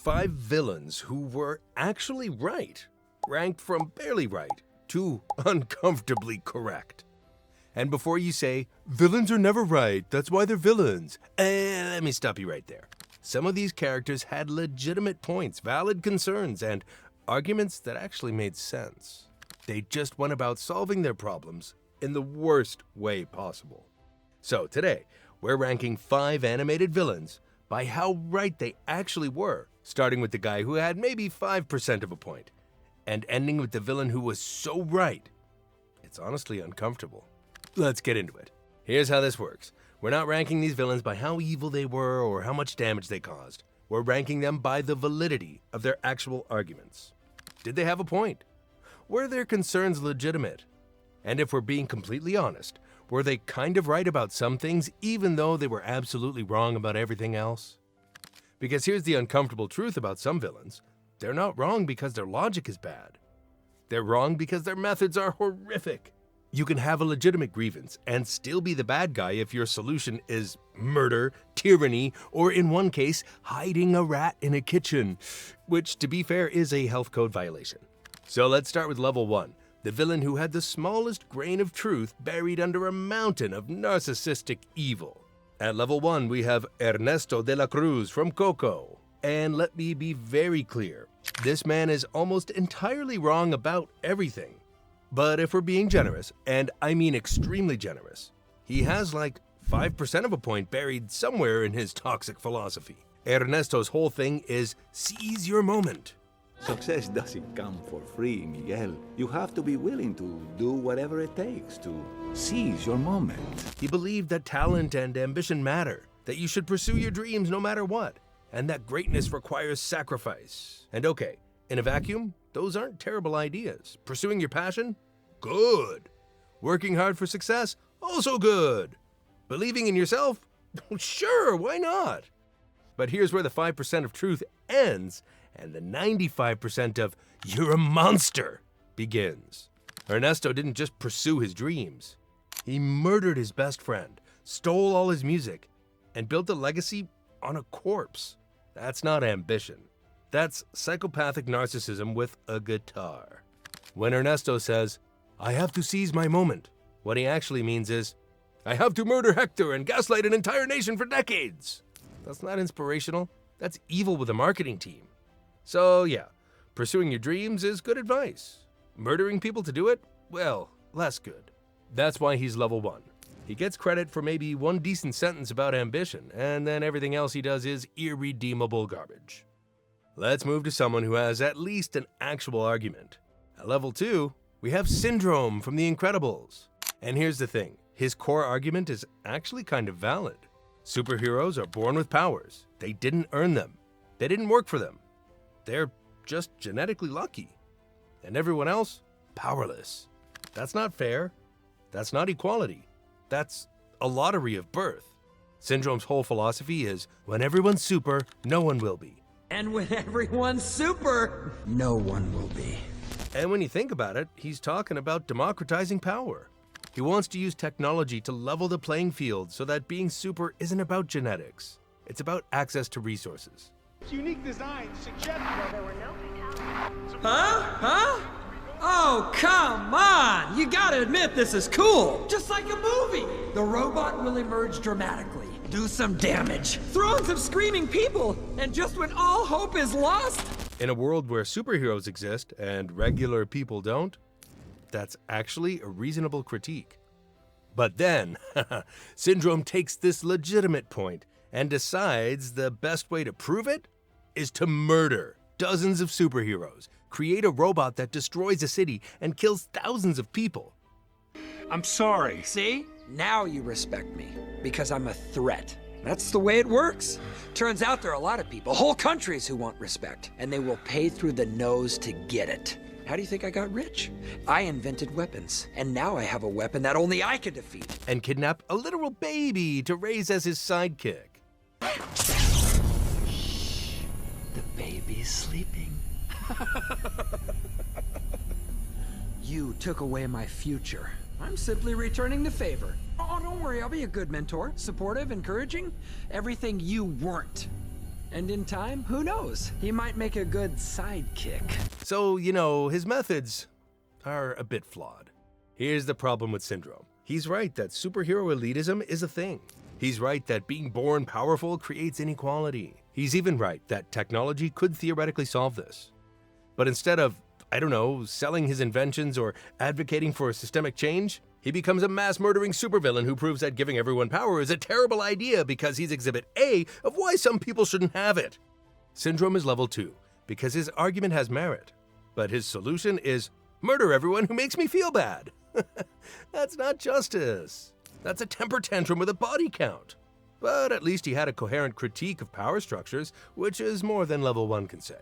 5 villains who were actually right, ranked from barely right to uncomfortably correct. And before you say, villains are never right, that's why they're villains, let me stop you right there. Some of these characters had legitimate points, valid concerns, and arguments that actually made sense. They just went about solving their problems in the worst way possible. So today, we're ranking 5 animated villains by how right they actually were, starting with the guy who had maybe 5% of a point, and ending with the villain who was so right, it's honestly uncomfortable. Let's get into it. Here's how this works. We're not ranking these villains by how evil they were or how much damage they caused. We're ranking them by the validity of their actual arguments. Did they have a point? Were their concerns legitimate? And if we're being completely honest, were they kind of right about some things even though they were absolutely wrong about everything else? Because here's the uncomfortable truth about some villains. They're not wrong because their logic is bad. They're wrong because their methods are horrific. You can have a legitimate grievance and still be the bad guy if your solution is murder, tyranny, or in one case, hiding a rat in a kitchen, which, to be fair, is a health code violation. So let's start with level 1, the villain who had the smallest grain of truth buried under a mountain of narcissistic evil. At level 1, we have Ernesto de la Cruz from Coco. And let me be very clear, this man is almost entirely wrong about everything. But if we're being generous, and I mean extremely generous, he has like 5% of a point buried somewhere in his toxic philosophy. Ernesto's whole thing is seize your moment. Success doesn't come for free, Miguel. You have to be willing to do whatever it takes to seize your moment. He believed that talent and ambition matter, that you should pursue your dreams no matter what, and that greatness requires sacrifice. And okay, in a vacuum, those aren't terrible ideas. Pursuing your passion? Good. Working hard for success? Also good. Believing in yourself? Sure, why not? But here's where the 5% of truth ends and the 95% of "you're a monster" begins. Ernesto didn't just pursue his dreams. He murdered his best friend, stole all his music, and built a legacy on a corpse. That's not ambition. That's psychopathic narcissism with a guitar. When Ernesto says, "I have to seize my moment," what he actually means is, "I have to murder Hector and gaslight an entire nation for decades." That's not inspirational. That's evil with a marketing team. So yeah, pursuing your dreams is good advice. Murdering people to do it? Well, less good. That's why he's level 1. He gets credit for maybe one decent sentence about ambition, and then everything else he does is irredeemable garbage. Let's move to someone who has at least an actual argument. At level 2, we have Syndrome from The Incredibles. And here's the thing, his core argument is actually kind of valid. Superheroes are born with powers. They didn't earn them. They didn't work for them. They're just genetically lucky. And everyone else, powerless. That's not fair. That's not equality. That's a lottery of birth. Syndrome's whole philosophy is, when everyone's super, no one will be. And when everyone's super, no one will be. And when you think about it, he's talking about democratizing power. He wants to use technology to level the playing field so that being super isn't about genetics. It's about access to resources. Unique design suggests there were no fatalities. Huh? Oh, come on! You gotta admit this is cool! Just like a movie! The robot will emerge dramatically, do some damage, thrones of screaming people, and just when all hope is lost... In a world where superheroes exist and regular people don't, that's actually a reasonable critique. But then, Syndrome takes this legitimate point and decides the best way to prove it is to murder dozens of superheroes, create a robot that destroys a city and kills thousands of people. I'm sorry. See? Now you respect me, because I'm a threat. That's the way it works. Turns out there are a lot of people, whole countries, who want respect, and they will pay through the nose to get it. How do you think I got rich? I invented weapons, and now I have a weapon that only I can defeat. And kidnap a literal baby to raise as his sidekick. The baby's sleeping. You took away my future. I'm simply returning the favor. Oh, don't worry, I'll be a good mentor. Supportive, encouraging. Everything you weren't. And in time, who knows? He might make a good sidekick. So, his methods are a bit flawed. Here's the problem with Syndrome. He's right that superhero elitism is a thing. He's right that being born powerful creates inequality. He's even right that technology could theoretically solve this. But instead of, selling his inventions or advocating for a systemic change, he becomes a mass-murdering supervillain who proves that giving everyone power is a terrible idea because he's exhibit A of why some people shouldn't have it. Syndrome is level 2 because his argument has merit, but his solution is murder everyone who makes me feel bad. That's not justice. That's a temper tantrum with a body count. But at least he had a coherent critique of power structures, which is more than level 1 can say.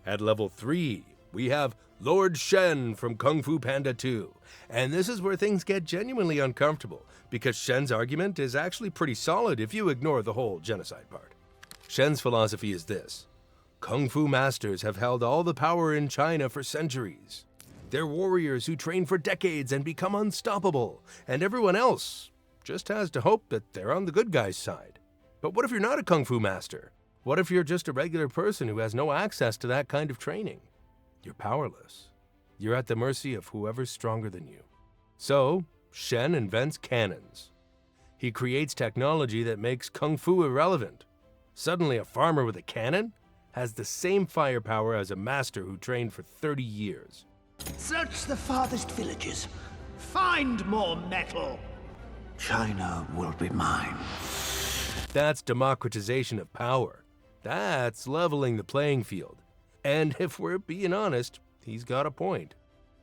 At level 3, we have Lord Shen from Kung Fu Panda 2. And this is where things get genuinely uncomfortable, because Shen's argument is actually pretty solid if you ignore the whole genocide part. Shen's philosophy is this: Kung Fu masters have held all the power in China for centuries. They're warriors who train for decades and become unstoppable, and everyone else just has to hope that they're on the good guys' side. But what if you're not a Kung Fu master? What if you're just a regular person who has no access to that kind of training? You're powerless. You're at the mercy of whoever's stronger than you. So, Shen invents cannons. He creates technology that makes Kung Fu irrelevant. Suddenly, a farmer with a cannon has the same firepower as a master who trained for 30 years. Search the farthest villages. Find more metal. China will be mine. That's democratization of power. That's leveling the playing field. And if we're being honest, he's got a point.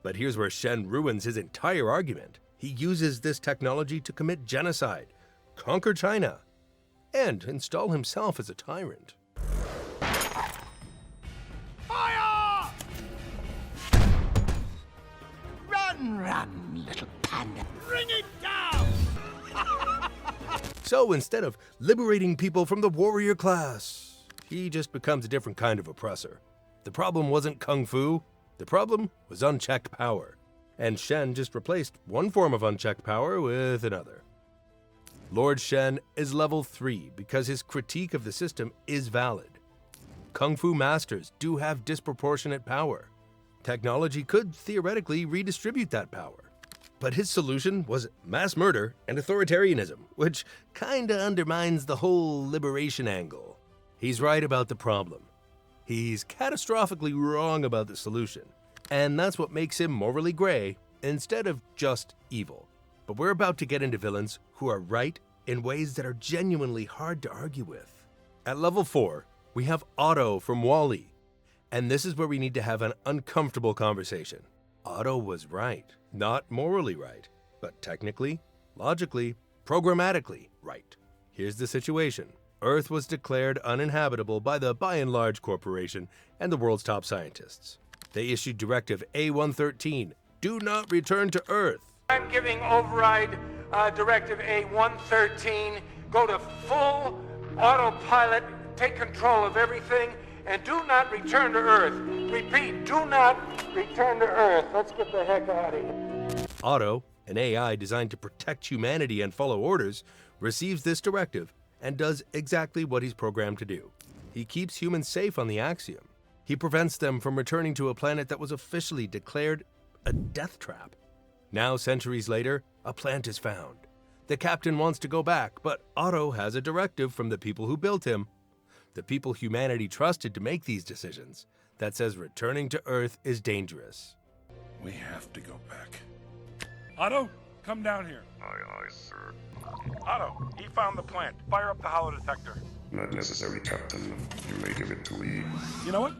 But here's where Shen ruins his entire argument. He uses this technology to commit genocide, conquer China, and install himself as a tyrant. Fire! Run, little panda. Bring it down! So instead of liberating people from the warrior class, he just becomes a different kind of oppressor. The problem wasn't Kung Fu, the problem was unchecked power. And Shen just replaced one form of unchecked power with another. Lord Shen is level 3 because his critique of the system is valid. Kung Fu masters do have disproportionate power. Technology could theoretically redistribute that power. But his solution was mass murder and authoritarianism, which kinda undermines the whole liberation angle. He's right about the problem. He's catastrophically wrong about the solution. And that's what makes him morally gray instead of just evil. But we're about to get into villains who are right in ways that are genuinely hard to argue with. At level 4, we have Otto from WALL-E. And this is where we need to have an uncomfortable conversation. Otto was right. Not morally right, but technically, logically, programmatically right. Here's the situation. Earth was declared uninhabitable by the By and Large Corporation and the world's top scientists. They issued Directive A113, do not return to Earth. I'm giving override Directive A113, go to full autopilot, take control of everything, and do not return to Earth. Repeat, do not return to Earth. Let's get the heck out of here. Otto, an AI designed to protect humanity and follow orders, receives this directive and does exactly what he's programmed to do. He keeps humans safe on the Axiom. He prevents them from returning to a planet that was officially declared a death trap. Now, centuries later, a plant is found. The captain wants to go back, but Otto has a directive from the people who built him, the people humanity trusted to make these decisions, that says returning to Earth is dangerous. We have to go back. Otto, come down here. Aye, sir. Otto, he found the plant. Fire up the hollow detector. Not necessary, Captain. You may give it to me. You know what?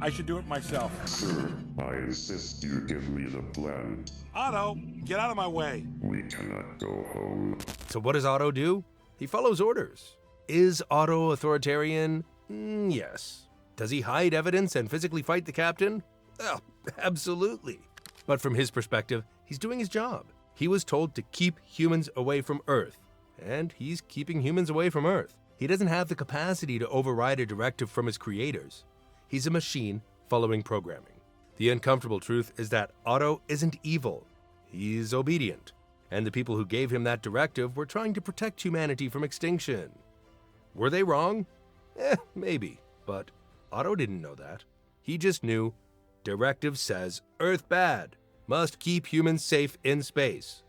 I should do it myself. Sir, I insist you give me the plant. Otto, get out of my way. We cannot go home. So what does Otto do? He follows orders. Is Otto authoritarian? Yes. Does he hide evidence and physically fight the captain? Well, absolutely. But from his perspective, he's doing his job. He was told to keep humans away from Earth, and he's keeping humans away from Earth. He doesn't have the capacity to override a directive from his creators. He's a machine following programming. The uncomfortable truth is that Otto isn't evil. He's obedient. And the people who gave him that directive were trying to protect humanity from extinction. Were they wrong? Maybe. But Otto didn't know that. He just knew directive says Earth bad. Must keep humans safe in space.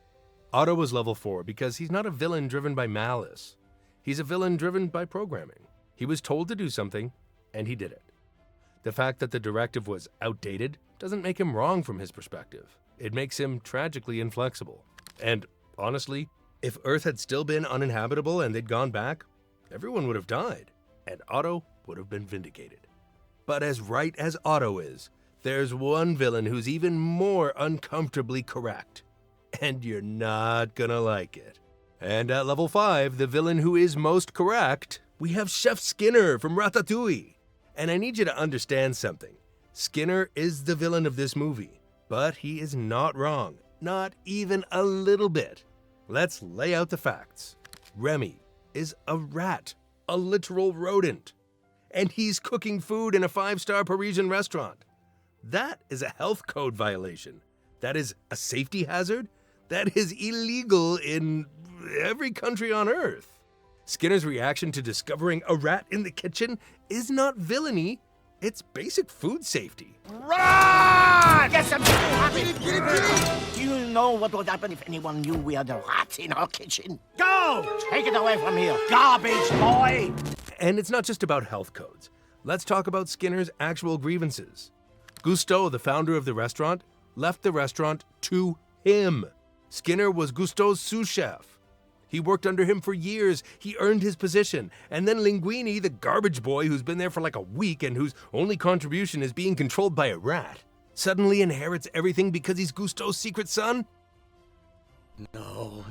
Otto was level 4 because he's not a villain driven by malice. He's a villain driven by programming. He was told to do something, and he did it. The fact that the directive was outdated doesn't make him wrong from his perspective. It makes him tragically inflexible. And honestly, if Earth had still been uninhabitable and they'd gone back, everyone would have died, and Otto would have been vindicated. But as right as Otto is, there's one villain who's even more uncomfortably correct. And you're not gonna like it. And at level 5, the villain who is most correct, we have Chef Skinner from Ratatouille. And I need you to understand something. Skinner is the villain of this movie, but he is not wrong. Not even a little bit. Let's lay out the facts. Remy is a rat, a literal rodent. And he's cooking food in a 5-star Parisian restaurant. That is a health code violation. That is a safety hazard. That is illegal in every country on Earth. Skinner's reaction to discovering a rat in the kitchen is not villainy, it's basic food safety. Run! Get some Do you know what would happen if anyone knew we had a rat in our kitchen? Go! Take it away from here, garbage boy! And it's not just about health codes. Let's talk about Skinner's actual grievances. Gusteau, the founder of the restaurant, left the restaurant to him. Skinner was Gusteau's sous chef. He worked under him for years. He earned his position. And then Linguini, the garbage boy who's been there for like a week and whose only contribution is being controlled by a rat, suddenly inherits everything because he's Gusteau's secret son? No!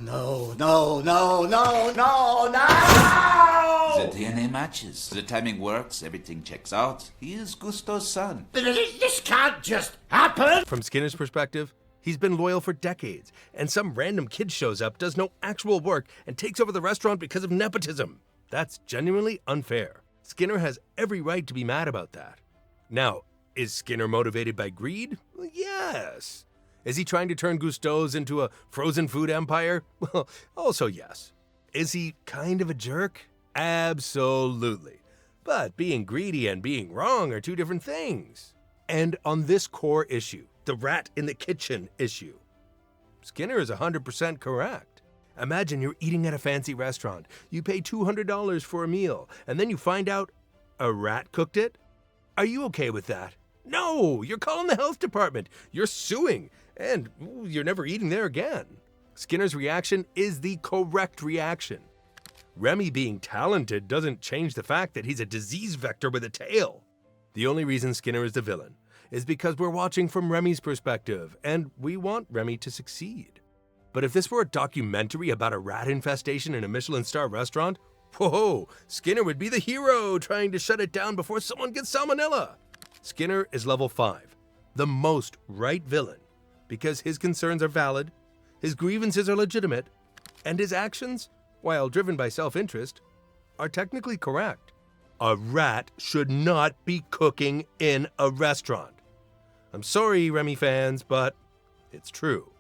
The DNA matches. The timing works. Everything checks out. He is Gusteau's son. This can't just happen! From Skinner's perspective, he's been loyal for decades, and some random kid shows up, does no actual work, and takes over the restaurant because of nepotism. That's genuinely unfair. Skinner has every right to be mad about that. Now, is Skinner motivated by greed? Well, yes. Is he trying to turn Gusteau's into a frozen food empire? Well, also yes. Is he kind of a jerk? Absolutely. But being greedy and being wrong are two different things. And on this core issue, the rat in the kitchen issue, Skinner is 100% correct. Imagine you're eating at a fancy restaurant. You pay $200 for a meal, and then you find out a rat cooked it? Are you okay with that? No, you're calling the health department. You're suing, and you're never eating there again. Skinner's reaction is the correct reaction. Remy being talented doesn't change the fact that he's a disease vector with a tail. The only reason Skinner is the villain is because we're watching from Remy's perspective, and we want Remy to succeed. But if this were a documentary about a rat infestation in a Michelin-star restaurant, whoa, Skinner would be the hero trying to shut it down before someone gets salmonella. Skinner is level 5, the most right villain, because his concerns are valid, his grievances are legitimate, and his actions, while driven by self-interest, are technically correct. A rat should not be cooking in a restaurant. I'm sorry, Remy fans, but it's true.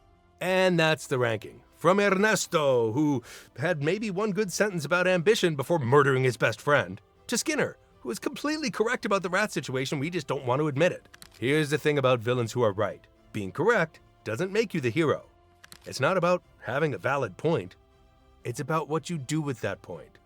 And that's the ranking. From Ernesto, who had maybe one good sentence about ambition before murdering his best friend, to Skinner, who is completely correct about the rat situation, we just don't want to admit it. Here's the thing about villains who are right. Being correct doesn't make you the hero. It's not about having a valid point. It's about what you do with that point.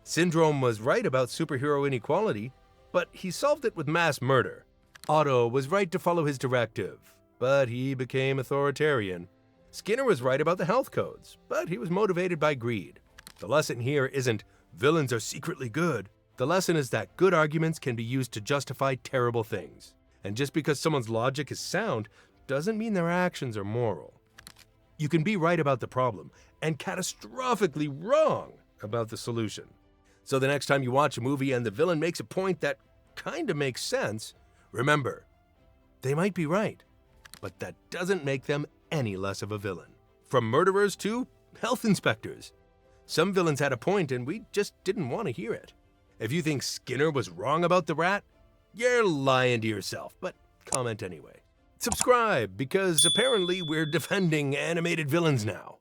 Syndrome was right about superhero inequality, but he solved it with mass murder. Otto was right to follow his directive, but he became authoritarian. Skinner was right about the health codes, but he was motivated by greed. The lesson here isn't villains are secretly good. The lesson is that good arguments can be used to justify terrible things. And just because someone's logic is sound doesn't mean their actions are moral. You can be right about the problem and catastrophically wrong about the solution. So the next time you watch a movie and the villain makes a point that kind of makes sense, remember, they might be right, but that doesn't make them any less of a villain. From murderers to health inspectors. Some villains had a point and we just didn't want to hear it. If you think Skinner was wrong about the rat, you're lying to yourself, but comment anyway. Subscribe, because apparently we're defending animated villains now.